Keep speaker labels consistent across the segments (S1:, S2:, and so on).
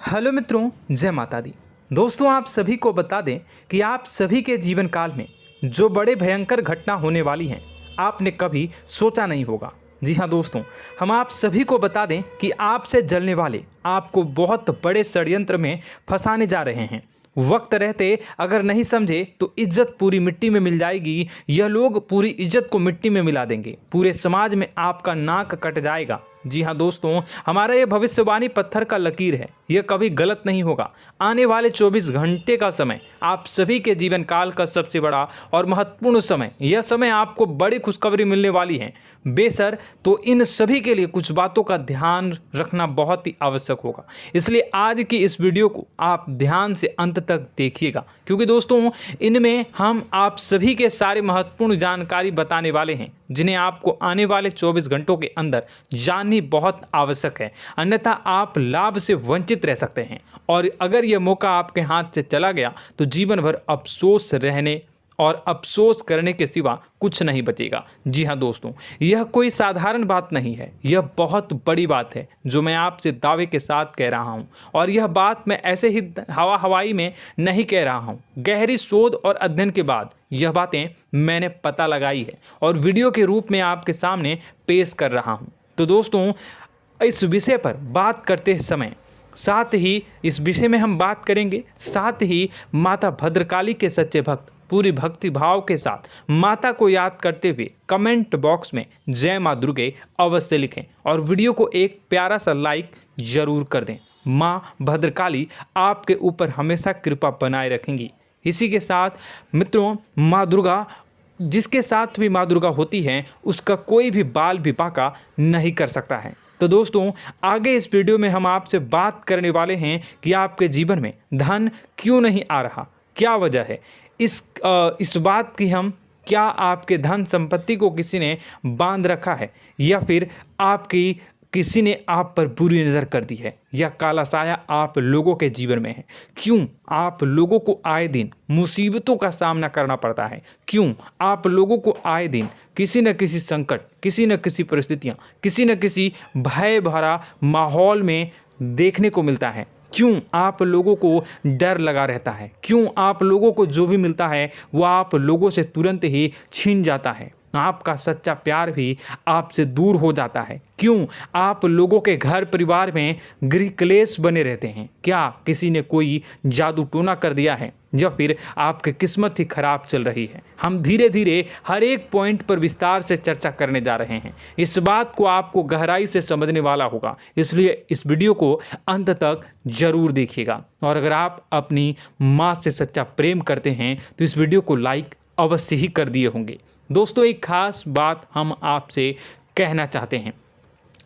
S1: Hello मित्रों, जय माता दी। दोस्तों, आप सभी को बता दें कि आप सभी के जीवन काल में जो बड़े भयंकर घटना होने वाली हैं, आपने कभी सोचा नहीं होगा। जी हाँ दोस्तों, हम आप सभी को बता दें कि आपसे जलने वाले आपको बहुत बड़े षड्यंत्र में फंसाने जा रहे हैं। वक्त रहते अगर नहीं समझे तो इज्जत पूरी मिट्टी में मिल जाएगी। यह लोग पूरी इज्जत को मिट्टी में मिला देंगे। पूरे समाज में आपका नाक कट जाएगा। जी हाँ दोस्तों, हमारा ये भविष्यवाणी पत्थर का लकीर है, यह कभी गलत नहीं होगा। आने वाले 24 घंटे का समय आप सभी के जीवन काल का सबसे बड़ा और महत्वपूर्ण समय। यह समय आपको बड़ी खुशखबरी मिलने वाली है बेसर, तो इन सभी के लिए कुछ बातों का ध्यान रखना बहुत ही आवश्यक होगा। इसलिए आज की इस वीडियो को आप ध्यान से अंत तक देखिएगा, क्योंकि दोस्तों इनमें हम आप सभी के सारे महत्वपूर्ण जानकारी बताने वाले हैं, जिन्हें आपको आने वाले 24 घंटों के अंदर जाननी बहुत आवश्यक है। अन्यथा आप लाभ से वंचित रह सकते हैं, और अगर यह मौका आपके हाथ से चला गया तो जीवन भर अफसोस रहने और अफसोस करने के सिवा कुछ नहीं बचेगा। जी हाँ दोस्तों, यह कोई साधारण बात नहीं है, यह बहुत बड़ी बात है जो मैं आपसे दावे के साथ कह रहा हूँ। और यह बात मैं ऐसे ही हवाई में नहीं कह रहा हूँ। गहरी शोध और अध्ययन के बाद यह बातें मैंने पता लगाई है और वीडियो के रूप में आपके सामने पेश कर रहा हूँ। तो दोस्तों, इस विषय पर बात करते समय साथ ही इस विषय में हम बात करेंगे, साथ ही माता भद्रकाली के सच्चे भक्त पूरी भक्ति भाव के साथ माता को याद करते हुए कमेंट बॉक्स में जय माँ दुर्गे अवश्य लिखें और वीडियो को एक प्यारा सा लाइक जरूर कर दें। माँ भद्रकाली आपके ऊपर हमेशा कृपा बनाए रखेंगी। इसी के साथ मित्रों, माँ दुर्गा, जिसके साथ भी माँ दुर्गा होती हैं, उसका कोई भी बाल भी बांका नहीं कर सकता है। तो दोस्तों, आगे इस वीडियो में हम आपसे बात करने वाले हैं कि आपके जीवन में धन क्यों नहीं आ रहा, क्या वजह है इस बात की। हम क्या आपके धन संपत्ति को किसी ने बांध रखा है, या फिर आपकी किसी ने आप पर बुरी नज़र कर दी है, या काला साया आप लोगों के जीवन में है। क्यों आप लोगों को आए दिन मुसीबतों का सामना करना पड़ता है, क्यों आप लोगों को आए दिन किसी न किसी संकट, किसी न किसी परिस्थितियाँ, किसी न किसी भय भरा माहौल में देखने को मिलता है, क्यों आप लोगों को डर लगा रहता है, क्यों आप लोगों को जो भी मिलता है वो आप लोगों से तुरंत ही छीन जाता है, आपका सच्चा प्यार भी आपसे दूर हो जाता है, क्यों आप लोगों के घर परिवार में गृह क्लेश बने रहते हैं। क्या किसी ने कोई जादू टोना कर दिया है, या फिर आपकी किस्मत ही खराब चल रही है। हम धीरे धीरे हर एक पॉइंट पर विस्तार से चर्चा करने जा रहे हैं। इस बात को आपको गहराई से समझने वाला होगा, इसलिए इस वीडियो को अंत तक जरूर देखिएगा। और अगर आप अपनी माँ से सच्चा प्रेम करते हैं तो इस वीडियो को लाइक अवश्य ही कर दिए होंगे। दोस्तों, एक खास बात हम आपसे कहना चाहते हैं।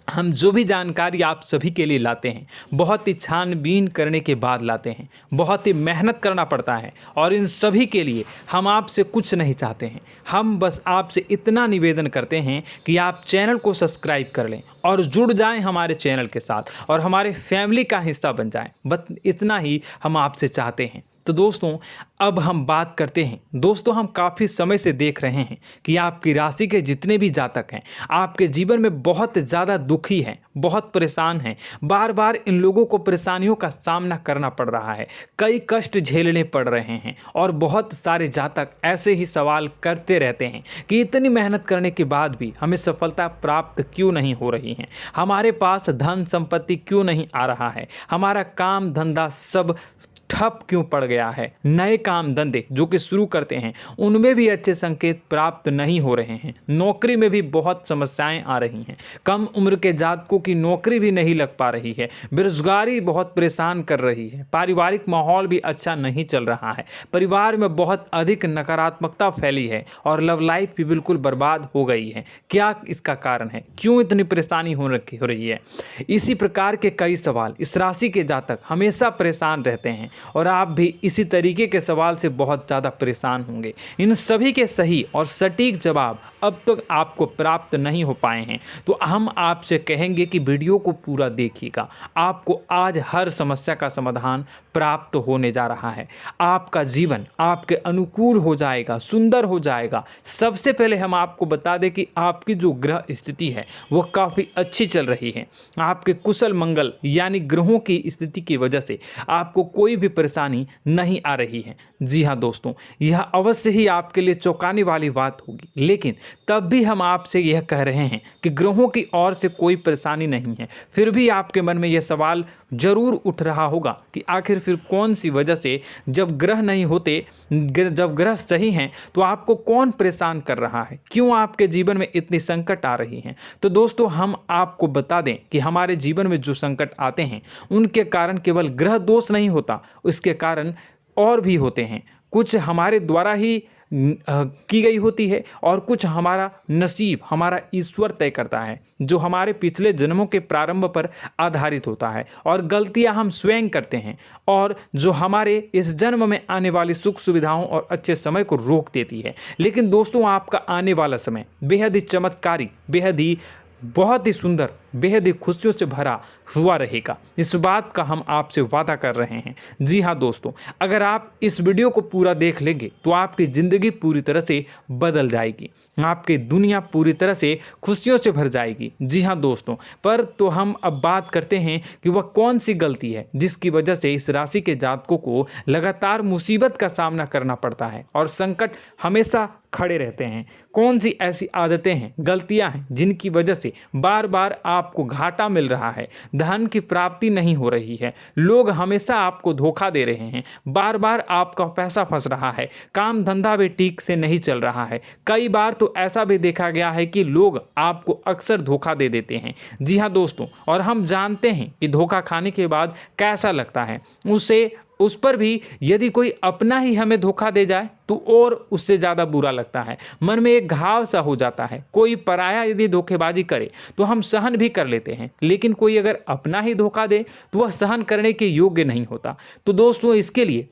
S1: हम जो भी जानकारी आप सभी के लिए लाते हैं, बहुत ही छानबीन करने के बाद लाते हैं, बहुत ही मेहनत करना पड़ता है, और इन सभी के लिए हम आपसे कुछ नहीं चाहते हैं। हम बस आपसे इतना निवेदन करते हैं कि आप चैनल को सब्सक्राइब कर लें और जुड़ जाएं हमारे चैनल के साथ और हमारे फैमिली का हिस्सा बन जाएं। बस इतना ही हम आपसे चाहते हैं। तो दोस्तों, अब हम बात करते हैं। दोस्तों, हम काफ़ी समय से देख रहे हैं कि आपकी राशि के जितने भी जातक हैं, आपके जीवन में बहुत ज़्यादा दुखी हैं, बहुत परेशान हैं। बार बार इन लोगों को परेशानियों का सामना करना पड़ रहा है, कई कष्ट झेलने पड़ रहे हैं, और बहुत सारे जातक ऐसे ही सवाल करते रहते हैं कि इतनी मेहनत करने के बाद भी हमें सफलता प्राप्त क्यों नहीं हो रही है, हमारे पास धन संपत्ति क्यों नहीं आ रहा है, हमारा काम धंधा सब ठप क्यों पड़ गया है, नए काम धंधे जो कि शुरू करते हैं उनमें भी अच्छे संकेत प्राप्त नहीं हो रहे हैं, नौकरी में भी बहुत समस्याएं आ रही हैं, कम उम्र के जातकों की नौकरी भी नहीं लग पा रही है, बेरोजगारी बहुत परेशान कर रही है, पारिवारिक माहौल भी अच्छा नहीं चल रहा है, परिवार में बहुत अधिक नकारात्मकता फैली है, और लव लाइफ भी बिल्कुल बर्बाद हो गई है। क्या इसका कारण है, क्यों इतनी परेशानी हो रही है? इसी प्रकार के कई सवाल इस राशि के जातक हमेशा परेशान रहते हैं, और आप भी इसी तरीके के सवाल से बहुत ज़्यादा परेशान होंगे। इन सभी के सही और सटीक जवाब अब तक आपको प्राप्त नहीं हो पाए हैं, तो हम आपसे कहेंगे कि वीडियो को पूरा देखिएगा। आपको आज हर समस्या का समाधान प्राप्त होने जा रहा है। आपका जीवन आपके अनुकूल हो जाएगा, सुंदर हो जाएगा। सबसे पहले हम आपको बता दें कि आपकी जो ग्रह स्थिति है वो काफ़ी अच्छी चल रही है। आपके कुशल मंगल यानी ग्रहों की स्थिति की वजह से आपको कोई भी परेशानी नहीं आ रही है। जी हाँ दोस्तों, यह अवश्य ही आपके लिए चौंकाने वाली बात होगी, लेकिन तब भी हम आपसे यह कह रहे हैं कि ग्रहों की ओर से कोई परेशानी नहीं है। फिर भी आपके मन में यह सवाल जरूर उठ रहा होगा कि आखिर फिर कौन सी वजह से, जब ग्रह नहीं होते, जब ग्रह सही हैं, तो आपको कौन परेशान कर रहा है, क्यों आपके जीवन में इतनी संकट आ रही हैं। तो दोस्तों, हम आपको बता दें कि हमारे जीवन में जो संकट आते हैं उनके कारण केवल ग्रह दोष नहीं होता, उसके कारण और भी होते हैं। कुछ हमारे द्वारा ही की गई होती है और कुछ हमारा नसीब, हमारा ईश्वर तय करता है, जो हमारे पिछले जन्मों के प्रारंभ पर आधारित होता है। और गलतियां हम स्वयं करते हैं और जो हमारे इस जन्म में आने वाली सुख सुविधाओं और अच्छे समय को रोक देती है। लेकिन दोस्तों, आपका आने वाला समय बेहद ही चमत्कारी, बेहद ही बहुत ही सुंदर, बेहद ही खुशियों से भरा हुआ रहेगा। इस बात का हम आपसे वादा कर रहे हैं। जी हाँ दोस्तों, अगर आप इस वीडियो को पूरा देख लेंगे तो आपकी ज़िंदगी पूरी तरह से बदल जाएगी, आपकी दुनिया पूरी तरह से खुशियों से भर जाएगी। जी हाँ दोस्तों, पर तो हम अब बात करते हैं कि वह कौन सी गलती है जिसकी वजह से इस राशि के जातकों को लगातार मुसीबत का सामना करना पड़ता है और संकट हमेशा खड़े रहते हैं। कौन सी ऐसी आदतें हैं, गलतियां हैं जिनकी वजह से बार बार आपको घाटा मिल रहा है, धन की प्राप्ति नहीं हो रही है, लोग हमेशा आपको धोखा दे रहे हैं, बार बार आपका पैसा फंस रहा है, काम धंधा भी ठीक से नहीं चल रहा है। कई बार तो ऐसा भी देखा गया है कि लोग आपको अक्सर धोखा दे देते हैं। जी हाँ दोस्तों, और हम जानते हैं कि धोखा खाने के बाद कैसा लगता है। उस पर भी यदि कोई अपना ही हमें धोखा दे जाए तो और उससे ज़्यादा बुरा लगता है, मन में एक घाव सा हो जाता है। कोई पराया यदि धोखेबाजी करे तो हम सहन भी कर लेते हैं, लेकिन कोई अगर अपना ही धोखा दे तो वह सहन करने के योग्य नहीं होता। तो दोस्तों, इसके लिए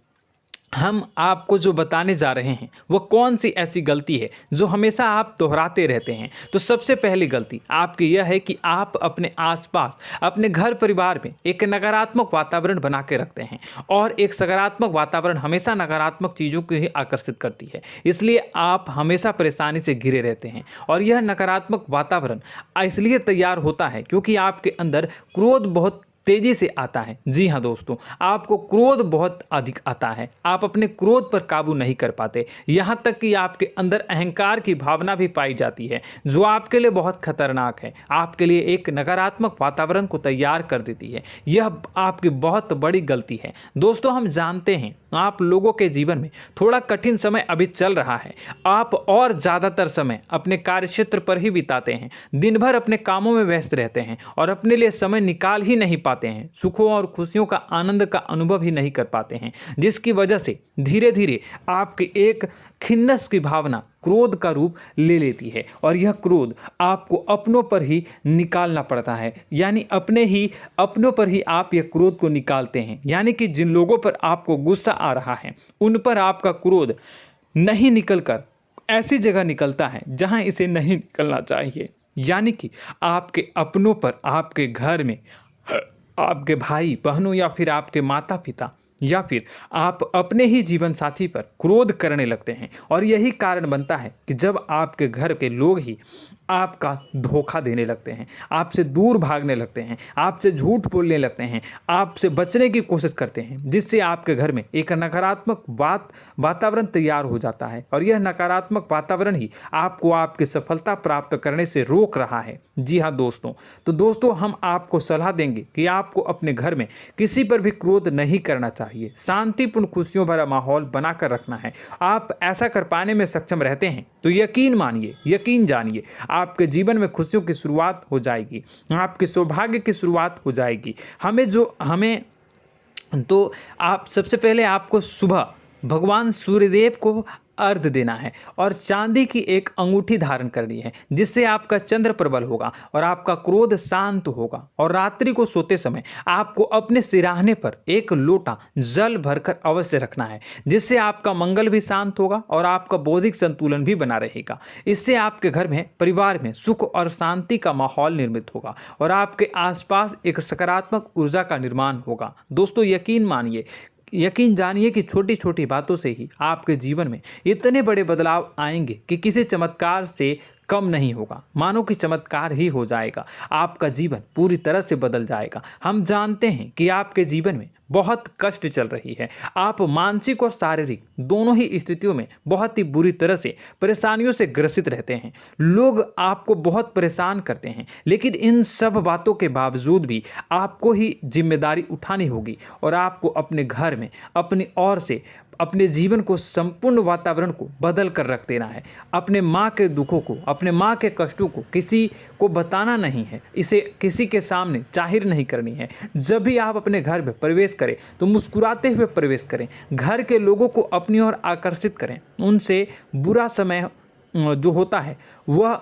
S1: हम आपको जो बताने जा रहे हैं वो कौन सी ऐसी गलती है जो हमेशा आप दोहराते रहते हैं। तो सबसे पहली गलती आपकी यह है कि आप अपने आसपास, अपने घर परिवार में एक नकारात्मक वातावरण बना के रखते हैं, और एक सकारात्मक वातावरण हमेशा नकारात्मक चीज़ों को ही आकर्षित करती है। इसलिए आप हमेशा परेशानी से घिरे रहते हैं, और यह नकारात्मक वातावरण इसलिए तैयार होता है क्योंकि आपके अंदर क्रोध बहुत तेजी से आता है। जी हाँ दोस्तों, आपको क्रोध बहुत अधिक आता है, आप अपने क्रोध पर काबू नहीं कर पाते, यहाँ तक कि आपके अंदर अहंकार की भावना भी पाई जाती है, जो आपके लिए बहुत खतरनाक है, आपके लिए एक नकारात्मक वातावरण को तैयार कर देती है। यह आपकी बहुत बड़ी गलती है। दोस्तों, हम जानते हैं आप लोगों के जीवन में थोड़ा कठिन समय अभी चल रहा है। आप और ज़्यादातर समय अपने कार्यक्षेत्र पर ही बिताते हैं, दिन भर अपने कामों में व्यस्त रहते हैं और अपने लिए समय निकाल ही नहीं पाते हैं, सुखों और खुशियों का आनंद का अनुभव ही नहीं कर पाते हैं, जिसकी वजह से धीरे धीरे आपकी एक खिन्नस की भावना क्रोध का रूप ले लेती है, और यह क्रोध आपको अपनों पर ही निकालना पड़ता है। यानी अपनों पर ही आप यह क्रोध को निकालते हैं। यानी कि जिन लोगों पर आपको गुस्सा आ रहा है उन पर आपका क्रोध नहीं निकलकर ऐसी जगह निकलता है जहां इसे नहीं निकलना चाहिए। यानी कि आपके अपनों पर, आपके घर में, आपके भाई बहनों या फिर आपके माता पिता या फिर आप अपने ही जीवन साथी पर क्रोध करने लगते हैं, और यही कारण बनता है कि जब आपके घर के लोग ही आपका धोखा देने लगते हैं, आपसे दूर भागने लगते हैं, आपसे झूठ बोलने लगते हैं, आपसे बचने की कोशिश करते हैं, जिससे आपके घर में एक नकारात्मक वातावरण तैयार हो जाता है, और यह नकारात्मक वातावरण ही आपको आपकी सफलता प्राप्त करने से रोक रहा है। जी हाँ दोस्तों, तो दोस्तों, हम आपको सलाह देंगे कि आपको अपने घर में किसी पर भी क्रोध नहीं करना चाहिए, शांतिपूर्ण खुशियों भरा माहौल बनाकर रखना है। आप ऐसा कर पाने में सक्षम रहते हैं तो यकीन मानिए, यकीन जानिए, आपके जीवन में खुशियों की शुरुआत हो जाएगी, आपके सौभाग्य की शुरुआत हो जाएगी। आप सबसे पहले आपको सुबह भगवान सूर्यदेव को अर्घ्य देना है और चांदी की एक अंगूठी धारण करनी है, जिससे आपका चंद्र प्रबल होगा और आपका क्रोध शांत होगा। और रात्रि को सोते समय आपको अपने सिरहाने पर एक लोटा जल भरकर अवश्य रखना है, जिससे आपका मंगल भी शांत होगा और आपका बौद्धिक संतुलन भी बना रहेगा। इससे आपके घर में, परिवार में सुख और शांति का माहौल निर्मित होगा और आपके आसपास एक सकारात्मक ऊर्जा का निर्माण होगा। दोस्तों, यकीन जानिए कि छोटी छोटी बातों से ही आपके जीवन में इतने बड़े बदलाव आएंगे कि किसी चमत्कार से कम नहीं होगा। मानो कि चमत्कार ही हो जाएगा, आपका जीवन पूरी तरह से बदल जाएगा। हम जानते हैं कि आपके जीवन में बहुत कष्ट चल रही है, आप मानसिक और शारीरिक दोनों ही स्थितियों में बहुत ही बुरी तरह से परेशानियों से ग्रसित रहते हैं। लोग आपको बहुत परेशान करते हैं, लेकिन इन सब बातों के बावजूद भी आपको ही जिम्मेदारी उठानी होगी और आपको अपने घर में अपनी ओर से अपने जीवन को, संपूर्ण वातावरण को बदल कर रख देना है। अपने माँ के दुखों को, अपने माँ के कष्टों को किसी को बताना नहीं है, इसे किसी के सामने जाहिर नहीं करनी है। जब भी आप अपने घर में प्रवेश करें तो मुस्कुराते हुए प्रवेश करें, घर के लोगों को अपनी ओर आकर्षित करें। उनसे बुरा समय जो होता है वह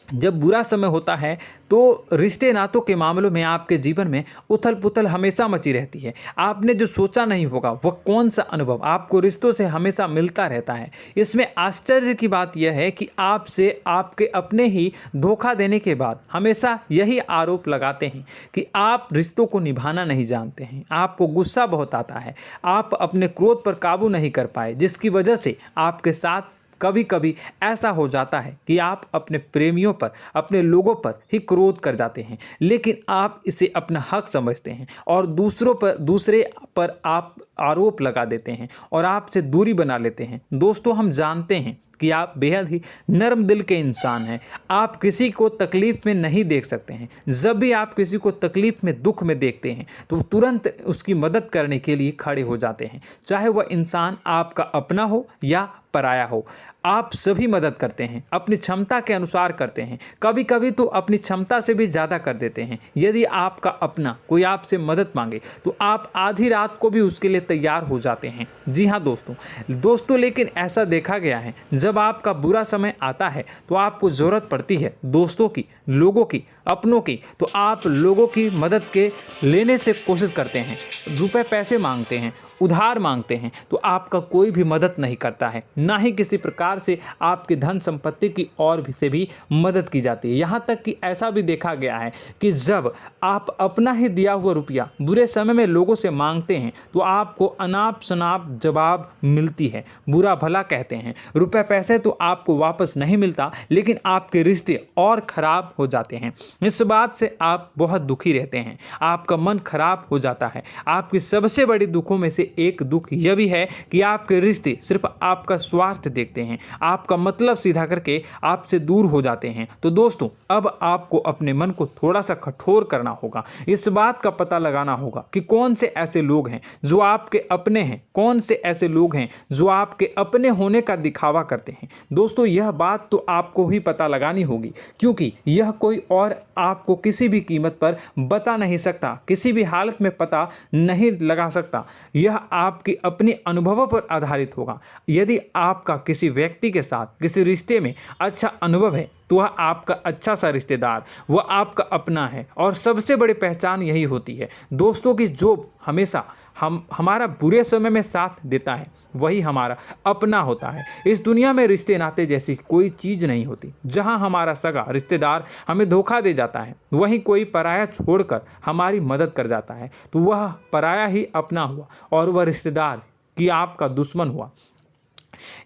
S1: जब बुरा समय होता है तो रिश्ते नातों के मामलों में आपके जीवन में उथल पुथल हमेशा मची रहती है। आपने जो सोचा नहीं होगा वह कौन सा अनुभव आपको रिश्तों से हमेशा मिलता रहता है। इसमें आश्चर्य की बात यह है कि आपसे आपके अपने ही धोखा देने के बाद हमेशा यही आरोप लगाते हैं कि आप रिश्तों को निभाना नहीं जानते हैं, आपको गुस्सा बहुत आता है, आप अपने क्रोध पर काबू नहीं कर पाए, जिसकी वजह से आपके साथ कभी कभी ऐसा हो जाता है कि आप अपने प्रेमियों पर, अपने लोगों पर ही क्रोध कर जाते हैं, लेकिन आप इसे अपना हक समझते हैं और दूसरे पर आप आरोप लगा देते हैं और आपसे दूरी बना लेते हैं। दोस्तों, हम जानते हैं कि आप बेहद ही नर्म दिल के इंसान हैं। आप किसी को तकलीफ में नहीं देख सकते हैं। जब भी आप किसी को तकलीफ में, दुख में देखते हैं तो तुरंत उसकी मदद करने के लिए खड़े हो जाते हैं, चाहे वह इंसान आपका अपना हो या पराया हो। आप सभी मदद करते हैं, अपनी क्षमता के अनुसार करते हैं, कभी कभी तो अपनी क्षमता से भी ज़्यादा कर देते हैं। यदि आपका अपना कोई आपसे मदद मांगे तो आप आधी रात को भी उसके लिए तैयार हो जाते हैं। जी हाँ दोस्तों, लेकिन ऐसा देखा गया है, जब आपका बुरा समय आता है तो आपको ज़रूरत पड़ती है दोस्तों की, लोगों की, अपनों की, तो आप लोगों की मदद के लेने से कोशिश करते हैं, रुपए पैसे मांगते हैं, उधार मांगते हैं, तो आपका कोई भी मदद नहीं करता है, ना ही किसी प्रकार से आपकी धन संपत्ति की ओर से भी मदद की जाती है। यहाँ तक कि ऐसा भी देखा गया है कि जब आप अपना ही दिया हुआ रुपया बुरे समय में लोगों से मांगते हैं तो आपको अनाप शनाप जवाब मिलती है, बुरा भला कहते हैं। रुपए पैसे तो आपको वापस नहीं मिलता, लेकिन आपके रिश्ते और खराब हो जाते हैं। इस बात से आप बहुत दुखी रहते हैं, आपका मन खराब हो जाता है। आपकी सबसे बड़ी दुखों में से एक दुख यह भी है कि आपके रिश्ते सिर्फ आपका स्वार्थ देखते हैं, आपका मतलब सीधा करके आपसे दूर हो जाते हैं। तो दोस्तों, अब आपको अपने मन को थोड़ा सा कठोर करना होगा, इस बात का पता लगाना होगा कि कौन से ऐसे लोग हैं जो आपके अपने हैं, कौन से ऐसे लोग हैं जो आपके अपने होने का दिखावा करते हैं। दोस्तों, यह बात तो आपको ही पता लगानी होगी, क्योंकि यह कोई और आपको किसी भी कीमत पर बता नहीं सकता, किसी भी हालत में पता नहीं लगा सकता। यह आपके अपने अनुभवों पर आधारित होगा। यदि आपका किसी व्यक्ति के साथ किसी रिश्ते में अच्छा अनुभव है तो वह आपका अच्छा सा रिश्तेदार, वह आपका अपना है। और सबसे बड़ी पहचान यही होती है दोस्तों की जो हमेशा हमारा बुरे समय में साथ देता है वही हमारा अपना होता है। इस दुनिया में रिश्ते नाते जैसी कोई चीज़ नहीं होती। जहां हमारा सगा रिश्तेदार हमें धोखा दे जाता है, वहीं कोई पराया छोड़कर हमारी मदद कर जाता है, तो वह पराया ही अपना हुआ और वह रिश्तेदार की आपका दुश्मन हुआ।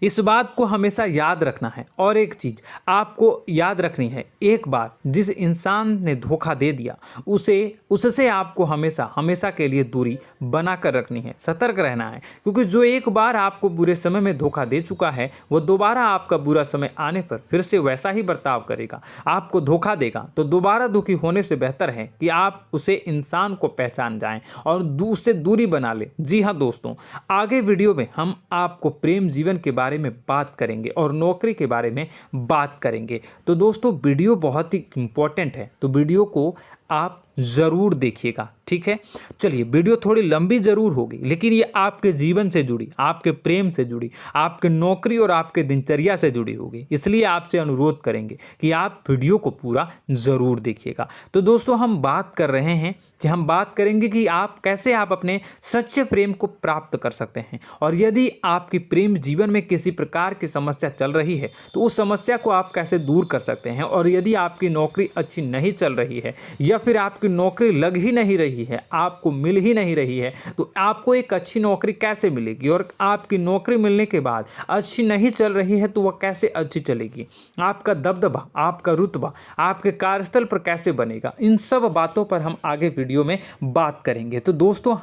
S1: इस बात को हमेशा याद रखना है। और एक चीज़ आपको याद रखनी है, एक बार जिस इंसान ने धोखा दे दिया उससे आपको हमेशा के लिए दूरी बना कर रखनी है, सतर्क रहना है। क्योंकि जो एक बार आपको बुरे समय में धोखा दे चुका है वो दोबारा आपका बुरा समय आने पर फिर से वैसा ही बर्ताव करेगा, आपको धोखा देगा। तो दोबारा दुखी होने से बेहतर है कि आप उसे इंसान को पहचान जाएं और उससे दूरी बना लें। जी हाँ दोस्तों, आगे वीडियो में हम आपको प्रेम जीवन के बारे में बात करेंगे और नौकरी के बारे में बात करेंगे। तो दोस्तों, वीडियो बहुत ही इम्पोर्टेंट है, तो वीडियो को आप ज़रूर देखिएगा, ठीक है। चलिए, वीडियो थोड़ी लंबी ज़रूर होगी, लेकिन ये आपके जीवन से जुड़ी, आपके प्रेम से जुड़ी, आपके नौकरी और आपके दिनचर्या से जुड़ी होगी, इसलिए आपसे अनुरोध करेंगे कि आप वीडियो को पूरा ज़रूर देखिएगा। तो दोस्तों, हम बात कर रहे हैं कि हम बात करेंगे कि आप कैसे आप अपने सच्चे प्रेम को प्राप्त कर सकते हैं, और यदि आपकी प्रेम जीवन में किसी प्रकार की समस्या चल रही है तो उस समस्या को आप कैसे दूर कर सकते हैं, और यदि आपकी नौकरी अच्छी नहीं चल रही है या फिर आपकी नौकरी लग ही नहीं रही है, आपको मिल ही नहीं रही है, तो आपको एक अच्छी नौकरी कैसे मिलेगी, और आपकी नौकरी मिलने के बाद अच्छी नहीं चल रही है तो वह कैसे अच्छी चलेगी, आपका दबदबा, आपका रुतबा आपके कार्यस्थल पर कैसे बनेगा, इन सब बातों पर हम आगे वीडियो में बात करेंगे। तो दोस्तों,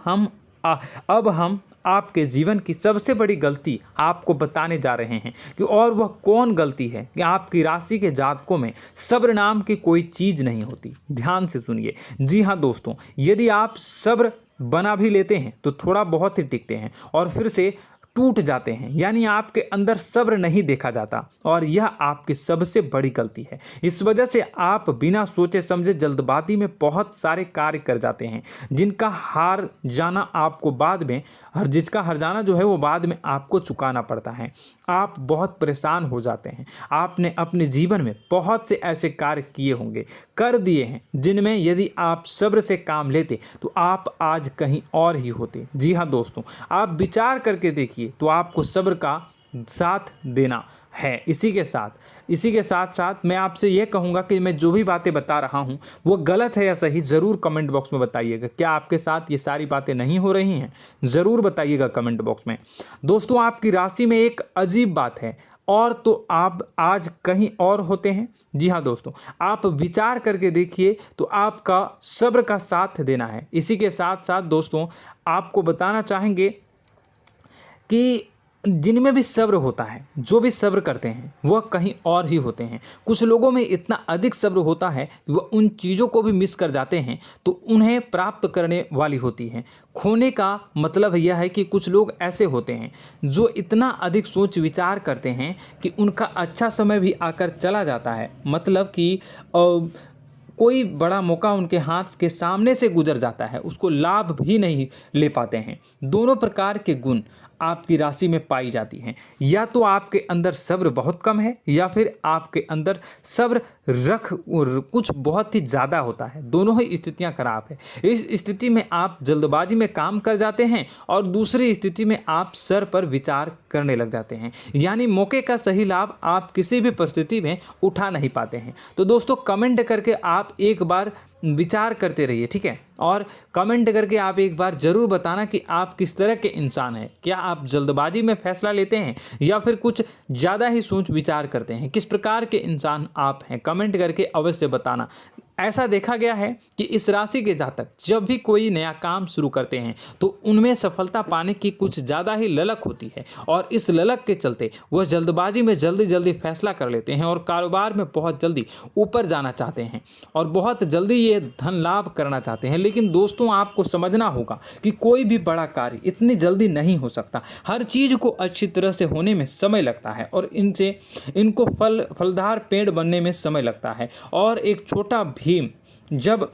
S1: अब हम आपके जीवन की सबसे बड़ी गलती आपको बताने जा रहे हैं कि और वह कौन गलती है कि आपकी राशि के जातकों में सब्र नाम की कोई चीज़ नहीं होती। ध्यान से सुनिए। जी हाँ दोस्तों, यदि आप सब्र बना भी लेते हैं तो थोड़ा बहुत ही टिकते हैं और फिर से टूट जाते हैं, यानी आपके अंदर सब्र नहीं देखा जाता, और यह आपकी सबसे बड़ी गलती है। इस वजह से आप बिना सोचे समझे जल्दबाजी में बहुत सारे कार्य कर जाते हैं, जिसका हार जाना जो है वो बाद में आपको चुकाना पड़ता है। आप बहुत परेशान हो जाते हैं। आपने अपने जीवन में बहुत से ऐसे कार्य किए होंगे, कर दिए हैं, जिनमें यदि आप सब्र से काम लेते तो आप आज कहीं और ही होते। जी हाँ दोस्तों, आप विचार करके देखिए तो आपको सब्र का साथ देना है। इसी के साथ साथ मैं आपसे यह कहूँगा कि मैं जो भी बातें बता रहा हूँ वो गलत है या सही, ज़रूर कमेंट बॉक्स में बताइएगा। क्या आपके साथ ये सारी बातें नहीं हो रही हैं, ज़रूर बताइएगा कमेंट बॉक्स में। दोस्तों, आपकी राशि में एक अजीब बात है, और तो आप आज कहीं और होते हैं। जी हाँ दोस्तों, आप विचार करके देखिए तो आपका सब्र का साथ देना है। इसी के साथ साथ दोस्तों, आपको बताना चाहेंगे कि जिनमें भी सब्र होता है, जो भी सब्र करते हैं वह कहीं और ही होते हैं। कुछ लोगों में इतना अधिक सब्र होता है कि वह उन चीज़ों को भी मिस कर जाते हैं तो उन्हें प्राप्त करने वाली होती हैं। खोने का मतलब यह है कि कुछ लोग ऐसे होते हैं जो इतना अधिक सोच विचार करते हैं कि उनका अच्छा समय भी आकर चला जाता है, मतलब कि कोई बड़ा मौका उनके हाथ के सामने से गुजर जाता है, उसको लाभ भी नहीं ले पाते हैं। दोनों प्रकार के गुण आपकी राशि में पाई जाती हैं। या तो आपके अंदर सब्र बहुत कम है, या फिर आपके अंदर सब्र कुछ बहुत ही ज़्यादा होता है। दोनों ही स्थितियां खराब है। इस स्थिति में आप जल्दबाजी में काम कर जाते हैं, और दूसरी स्थिति में आप सर पर विचार करने लग जाते हैं, यानी मौके का सही लाभ आप किसी भी परिस्थिति में उठा नहीं पाते हैं। तो दोस्तों, कमेंट करके आप एक बार विचार करते रहिए, ठीक है, और कमेंट करके आप एक बार ज़रूर बताना कि आप किस तरह के इंसान हैं। क्या आप जल्दबाजी में फैसला लेते हैं या फिर कुछ ज़्यादा ही सोच विचार करते हैं? किस प्रकार के इंसान आप हैं, कमेंट करके अवश्य बताना। ऐसा देखा गया है कि इस राशि के जातक जब भी कोई नया काम शुरू करते हैं तो उनमें सफलता पाने की कुछ ज़्यादा ही ललक होती है, और इस ललक के चलते वह जल्दबाजी में जल्दी फैसला कर लेते हैं और कारोबार में बहुत जल्दी ऊपर जाना चाहते हैं और बहुत जल्दी ये धन लाभ करना चाहते हैं। लेकिन दोस्तों, आपको समझना होगा कि कोई भी बड़ा कार्य इतनी जल्दी नहीं हो सकता। हर चीज़ को अच्छी तरह से होने में समय लगता है, और इनको फलदार पेड़ बनने में समय लगता है। और एक छोटा भीम जब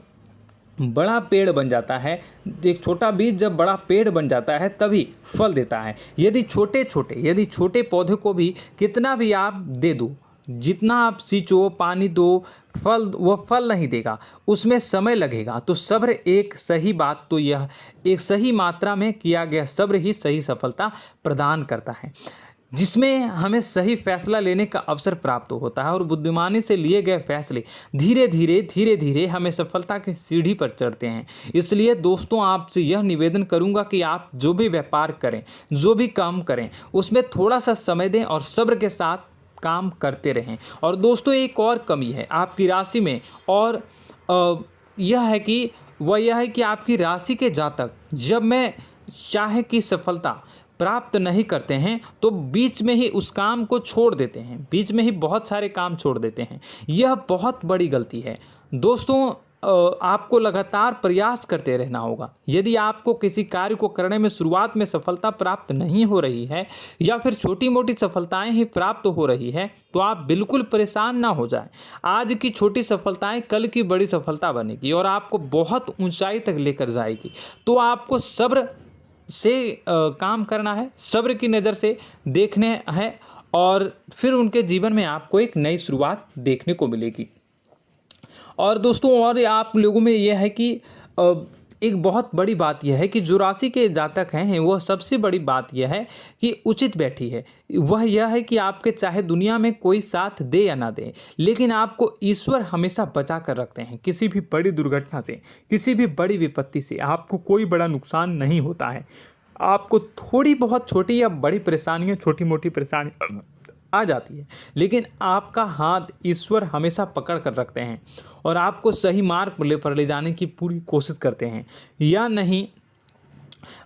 S1: बड़ा पेड़ बन जाता है, एक छोटा बीज जब बड़ा पेड़ बन जाता है तभी फल देता है। यदि छोटे पौधे को भी कितना भी आप दे दो, जितना आप सींचो, पानी दो, वह फल नहीं देगा, उसमें समय लगेगा। तो सब्र एक सही मात्रा में किया गया सब्र ही सही सफलता प्रदान करता है, जिसमें हमें सही फैसला लेने का अवसर प्राप्त होता है, और बुद्धिमानी से लिए गए फैसले धीरे धीरे हमें सफलता की सीढ़ी पर चढ़ते हैं। इसलिए दोस्तों, आपसे यह निवेदन करूंगा कि आप जो भी व्यापार करें, जो भी काम करें, उसमें थोड़ा सा समय दें और सब्र के साथ काम करते रहें। और दोस्तों, एक और कमी है आपकी राशि में, और यह है कि आपकी राशि के जातक जब में चाहे कि सफलता प्राप्त नहीं करते हैं तो बीच में ही उस काम को छोड़ देते हैं, बीच में ही बहुत सारे काम छोड़ देते हैं। यह बहुत बड़ी गलती है दोस्तों। आपको लगातार प्रयास करते रहना होगा। यदि आपको किसी कार्य को करने में शुरुआत में सफलता प्राप्त नहीं हो रही है या फिर छोटी मोटी सफलताएं ही प्राप्त हो रही है तो आप बिल्कुल परेशान ना हो जाएं। आज की छोटी सफलताएं कल की बड़ी सफलता बनेगी और आपको बहुत ऊंचाई तक लेकर जाएगी। तो आपको सब्र से काम करना है, सब्र की नज़र से देखने हैं और फिर उनके जीवन में आपको एक नई शुरुआत देखने को मिलेगी। और दोस्तों और आप लोगों में यह है कि एक बहुत बड़ी बात यह है कि जो राशि के जातक हैं वह सबसे बड़ी बात यह है कि उचित बैठी है। वह यह है कि आपके चाहे दुनिया में कोई साथ दे या ना दे, लेकिन आपको ईश्वर हमेशा बचा कर रखते हैं। किसी भी बड़ी दुर्घटना से, किसी भी बड़ी विपत्ति से आपको कोई बड़ा नुकसान नहीं होता है। आपको थोड़ी बहुत छोटी या बड़ी परेशानियाँ, छोटी मोटी परेशानी आ जाती है, लेकिन आपका हाथ ईश्वर हमेशा पकड़ कर रखते हैं और आपको सही मार्ग पर ले जाने की पूरी कोशिश करते हैं। या नहीं,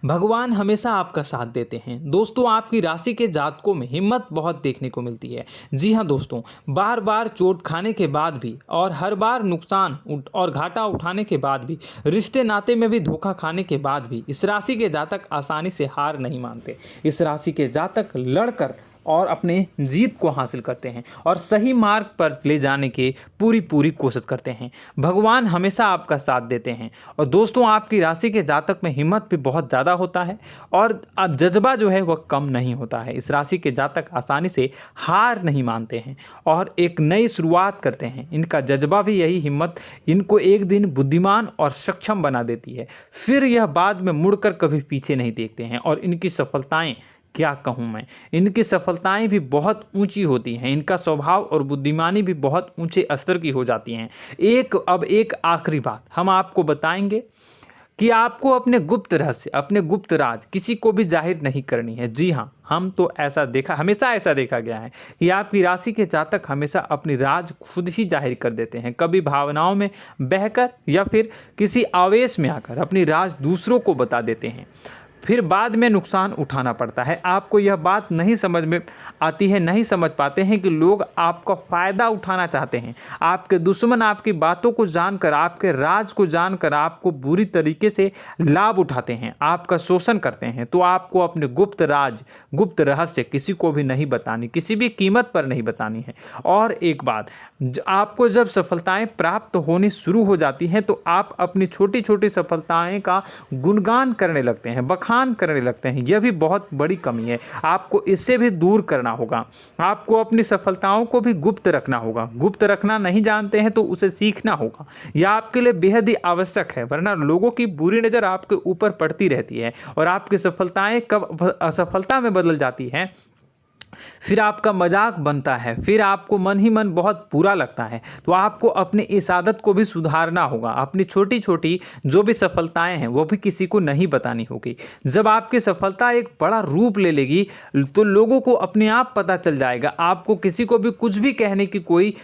S1: भगवान हमेशा आपका साथ देते हैं। दोस्तों आपकी राशि के जातकों में हिम्मत बहुत देखने को मिलती है। जी हाँ दोस्तों, बार बार चोट खाने के बाद भी और हर बार नुकसान और घाटा उठाने के बाद भी, रिश्ते नाते में भी धोखा खाने के बाद भी इस राशि के जातक आसानी से हार नहीं मानते। इस राशि के जातक लड़कर और अपने जीत को हासिल करते हैं और सही मार्ग पर ले जाने की पूरी कोशिश करते हैं। भगवान हमेशा आपका साथ देते हैं। और दोस्तों आपकी राशि के जातक में हिम्मत भी बहुत ज़्यादा होता है और अब जज्बा जो है वह कम नहीं होता है। इस राशि के जातक आसानी से हार नहीं मानते हैं और एक नई शुरुआत करते हैं। इनका जज्बा भी, यही हिम्मत इनको एक दिन बुद्धिमान और सक्षम बना देती है। फिर यह बाद में मुड़कर कभी पीछे नहीं देखते हैं और इनकी सफलताएं, क्या कहूँ मैं, इनकी सफलताएं भी बहुत ऊंची होती हैं। इनका स्वभाव और बुद्धिमानी भी बहुत ऊंचे स्तर की हो जाती हैं। अब एक आखिरी बात हम आपको बताएंगे कि आपको अपने गुप्त रहस्य, अपने गुप्त राज किसी को भी जाहिर नहीं करनी है। जी हाँ, हम तो हमेशा ऐसा देखा गया है कि आपकी राशि के जातक हमेशा अपनी राज खुद ही जाहिर कर देते हैं। कभी भावनाओं में बहकर या फिर किसी आवेश में आकर अपनी राज दूसरों को बता देते हैं, फिर बाद में नुकसान उठाना पड़ता है। आपको यह बात नहीं समझ में आती है, नहीं समझ पाते हैं कि लोग आपका फ़ायदा उठाना चाहते हैं। आपके दुश्मन आपकी बातों को जानकर, आपके राज को जानकर आपको बुरी तरीके से लाभ उठाते हैं, आपका शोषण करते हैं। तो आपको अपने गुप्त राज, गुप्त रहस्य किसी को भी नहीं बतानी, किसी भी कीमत पर नहीं बतानी है। और एक बात, आपको जब सफलताएं प्राप्त होनी शुरू हो जाती हैं तो आप अपनी छोटी छोटी सफलताएं का गुणगान करने लगते हैं, बखान करने लगते हैं। यह भी बहुत बड़ी कमी है, आपको इससे भी दूर करना होगा। आपको अपनी सफलताओं को भी गुप्त रखना होगा। गुप्त रखना नहीं जानते हैं तो उसे सीखना होगा। यह आपके लिए बेहद ही आवश्यक है, वरना लोगों की बुरी नज़र आपके ऊपर पड़ती रहती है और आपकी सफलताएं कब असफलता में बदल जाती हैं, फिर आपका मजाक बनता है, फिर आपको मन ही मन बहुत बुरा लगता है। तो आपको अपनी इस आदत को भी सुधारना होगा। अपनी छोटी छोटी जो भी सफलताएं हैं वो भी किसी को नहीं बतानी होगी। जब आपकी सफलता एक बड़ा रूप ले लेगी तो लोगों को अपने आप पता चल जाएगा। आपको किसी को भी कुछ भी कहने की कोई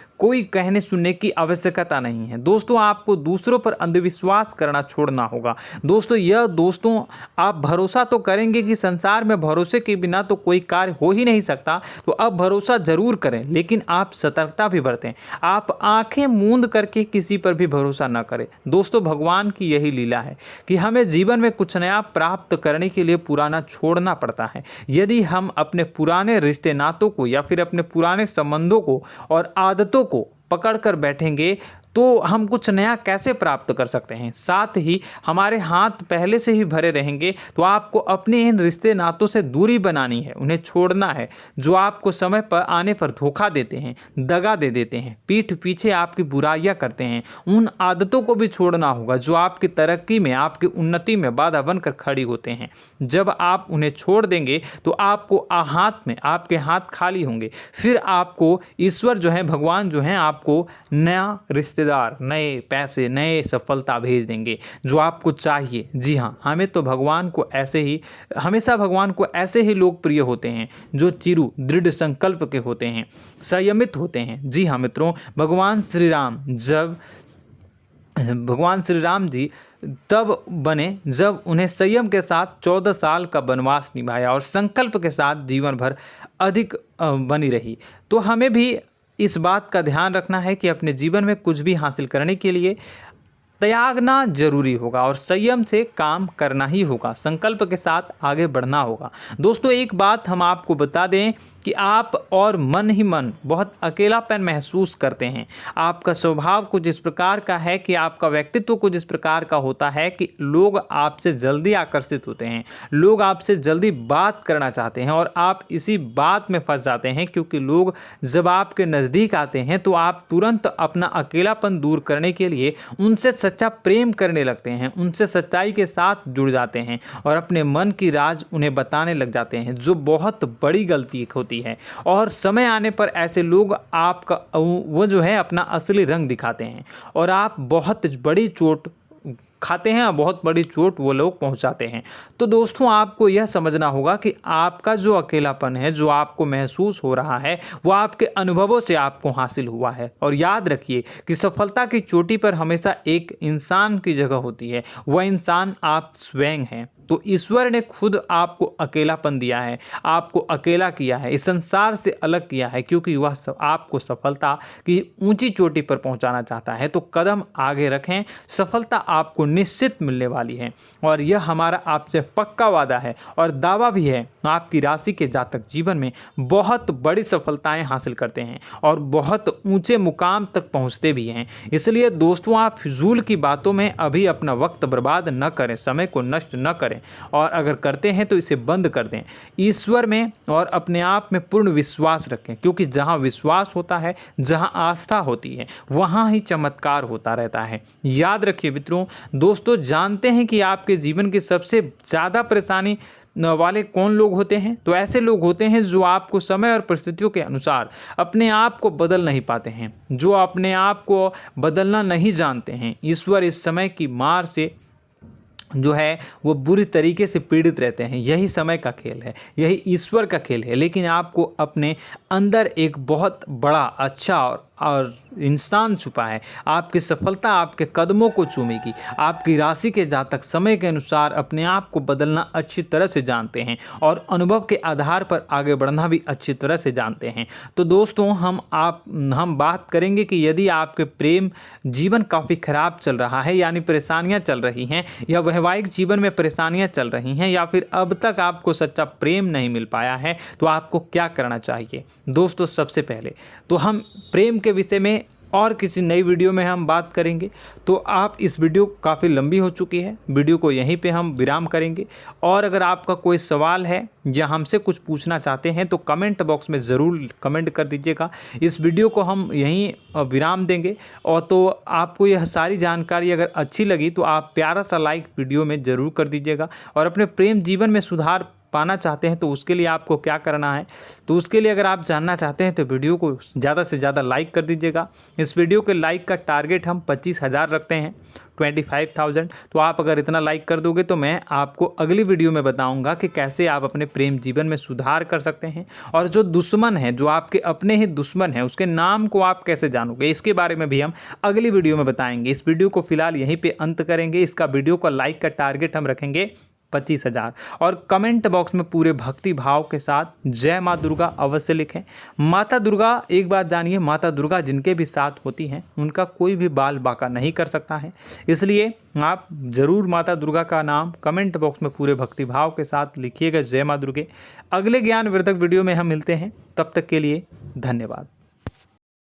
S1: कहने सुनने की आवश्यकता नहीं है। दोस्तों आपको दूसरों पर अंधविश्वास करना छोड़ना होगा। दोस्तों आप भरोसा तो करेंगे कि संसार में भरोसे के बिना तो कोई कार्य हो ही नहीं सकता, तो अब भरोसा जरूर करें, लेकिन आप सतर्कता भी बरतें। आप आंखें मूंद करके किसी पर भी भरोसा न करें। दोस्तों भगवान की यही लीला है कि हमें जीवन में कुछ नया प्राप्त करने के लिए पुराना छोड़ना पड़ता है। यदि हम अपने पुराने रिश्ते नातों को या फिर अपने पुराने संबंधों को और आदतों को पकड़ कर बैठेंगे तो हम कुछ नया कैसे प्राप्त कर सकते हैं। साथ ही हमारे हाथ पहले से ही भरे रहेंगे। तो आपको अपने इन रिश्ते नातों से दूरी बनानी है, उन्हें छोड़ना है जो आपको समय पर आने पर धोखा देते हैं, दगा दे देते हैं, पीठ पीछे आपकी बुराइयां करते हैं। उन आदतों को भी छोड़ना होगा जो आपकी तरक्की में, आपकी उन्नति में बाधा बनकर खड़ी होते हैं। जब आप उन्हें छोड़ देंगे तो आपको आपके हाथ खाली होंगे। फिर आपको ईश्वर जो है, भगवान जो है, आपको नया रिश्तेदार, नए पैसे, नए सफलता भेज देंगे जो आपको चाहिए। जी हाँ, हमेशा भगवान को ऐसे ही लोग प्रिय होते हैं जो चिरु दृढ़ संकल्प के होते हैं, संयमित होते हैं। जी हाँ मित्रों, भगवान श्री राम जी तब बने जब उन्हें संयम के साथ 14 साल का वनवास निभाया और संकल्प के साथ जीवन भर अधिक बनी रही। तो हमें भी इस बात का ध्यान रखना है कि अपने जीवन में कुछ भी हासिल करने के लिए त्यागना जरूरी होगा और संयम से काम करना ही होगा। संकल्प के साथ आगे बढ़ना होगा। दोस्तों एक बात हम आपको बता दें कि आप और मन ही मन बहुत अकेलापन महसूस करते हैं। आपका स्वभाव कुछ इस प्रकार का है कि आपका व्यक्तित्व कुछ इस प्रकार का होता है कि लोग आपसे जल्दी आकर्षित होते हैं, लोग आपसे जल्दी बात करना चाहते हैं और आप इसी बात में फंस जाते हैं, क्योंकि लोग जब आपके नज़दीक आते हैं तो आप तुरंत अपना अकेलापन दूर करने के लिए उनसे सच्चा प्रेम करने लगते हैं, उनसे सच्चाई के साथ जुड़ जाते हैं और अपने मन की राज उन्हें बताने लग जाते हैं, जो बहुत बड़ी गलती होती है। और समय आने पर ऐसे लोग आपका वो जो है अपना असली रंग दिखाते हैं और आप बहुत बड़ी चोट खाते हैं और बहुत बड़ी चोट वो लोग पहुंचाते हैं। तो दोस्तों आपको यह समझना होगा कि आपका जो अकेलापन है, जो आपको महसूस हो रहा है, वो आपके अनुभवों से आपको हासिल हुआ है। और याद रखिए कि सफलता की चोटी पर हमेशा एक इंसान की जगह होती है, वह इंसान आप स्वयं हैं। तो ईश्वर ने खुद आपको अकेलापन दिया है, आपको अकेला किया है, इस संसार से अलग किया है, क्योंकि वह आपको सफलता की ऊंची चोटी पर पहुंचाना चाहता है। तो कदम आगे रखें, सफलता आपको निश्चित मिलने वाली है और यह हमारा आपसे पक्का वादा है और दावा भी है। आपकी राशि के जातक जीवन में बहुत बड़ी सफलताएं हासिल करते हैं और बहुत ऊंचे मुकाम तक पहुंचते भी हैं। इसलिए दोस्तों आप फिजूल की बातों में अभी अपना वक्त बर्बाद न करें, समय को नष्ट न करें और अगर करते हैं तो इसे बंद कर दें। ईश्वर में और अपने आप में पूर्ण विश्वास रखें, क्योंकि जहां विश्वास होता है, जहां आस्था होती है, वहां ही चमत्कार होता रहता है। याद रखिए मित्रों, दोस्तों जानते हैं कि आपके जीवन की सबसे ज़्यादा परेशानी वाले कौन लोग होते हैं? तो ऐसे लोग होते हैं जो आपको समय और परिस्थितियों के अनुसार अपने आप को बदल नहीं पाते हैं, जो अपने आप को बदलना नहीं जानते हैं। ईश्वर इस समय की मार से जो है वो बुरी तरीके से पीड़ित रहते हैं। यही समय का खेल है, यही ईश्वर का खेल है। लेकिन आपको अपने अंदर एक बहुत बड़ा अच्छा और इंसान छुपा है। आपकी सफलता आपके कदमों को चूमेगी। आपकी राशि के जातक समय के अनुसार अपने आप को बदलना अच्छी तरह से जानते हैं और अनुभव के आधार पर आगे बढ़ना भी अच्छी तरह से जानते हैं। तो दोस्तों हम बात करेंगे कि यदि आपके प्रेम जीवन काफ़ी खराब चल रहा है, यानी परेशानियां चल रही हैं, या वैवाहिक जीवन में परेशानियां चल रही हैं, या फिर अब तक आपको सच्चा प्रेम नहीं मिल पाया है, तो आपको क्या करना चाहिए? दोस्तों सबसे पहले तो हम प्रेम के विषय में और किसी नई वीडियो में हम बात करेंगे। तो आप इस वीडियो काफ़ी लंबी हो चुकी है, वीडियो को यहीं पे हम विराम करेंगे। और अगर आपका कोई सवाल है या हमसे कुछ पूछना चाहते हैं तो कमेंट बॉक्स में ज़रूर कमेंट कर दीजिएगा। इस वीडियो को हम यहीं विराम देंगे। और तो आपको यह सारी जानकारी अगर अच्छी लगी तो आप प्यारा सा लाइक वीडियो में ज़रूर कर दीजिएगा। और अपने प्रेम जीवन में सुधार पाना चाहते हैं तो उसके लिए आपको क्या करना है, तो उसके लिए अगर आप जानना चाहते हैं तो वीडियो को ज़्यादा से ज़्यादा लाइक कर दीजिएगा। इस वीडियो के लाइक का टारगेट हम 25,000 रखते हैं, 25,000। तो आप अगर इतना लाइक कर दोगे तो मैं आपको अगली वीडियो में बताऊंगा कि कैसे आप अपने प्रेम जीवन में सुधार कर सकते हैं। और जो दुश्मन है, जो आपके अपने ही दुश्मन है, उसके नाम को आप कैसे जानोगे, इसके बारे में भी हम अगली वीडियो में बताएंगे। इस वीडियो को फिलहाल यहीं पे अंत करेंगे। इसका वीडियो का लाइक का टारगेट हम रखेंगे 25,000। और कमेंट बॉक्स में पूरे भक्ति भाव के साथ जय माँ दुर्गा अवश्य लिखें। माता दुर्गा, एक बात जानिए, माता दुर्गा जिनके भी साथ होती हैं उनका कोई भी बाल बाका नहीं कर सकता है। इसलिए आप ज़रूर माता दुर्गा का नाम कमेंट बॉक्स में पूरे भक्ति भाव के साथ लिखिएगा, जय माँ दुर्गे। अगले ज्ञानवर्धक वीडियो में हम मिलते हैं, तब तक के लिए धन्यवाद।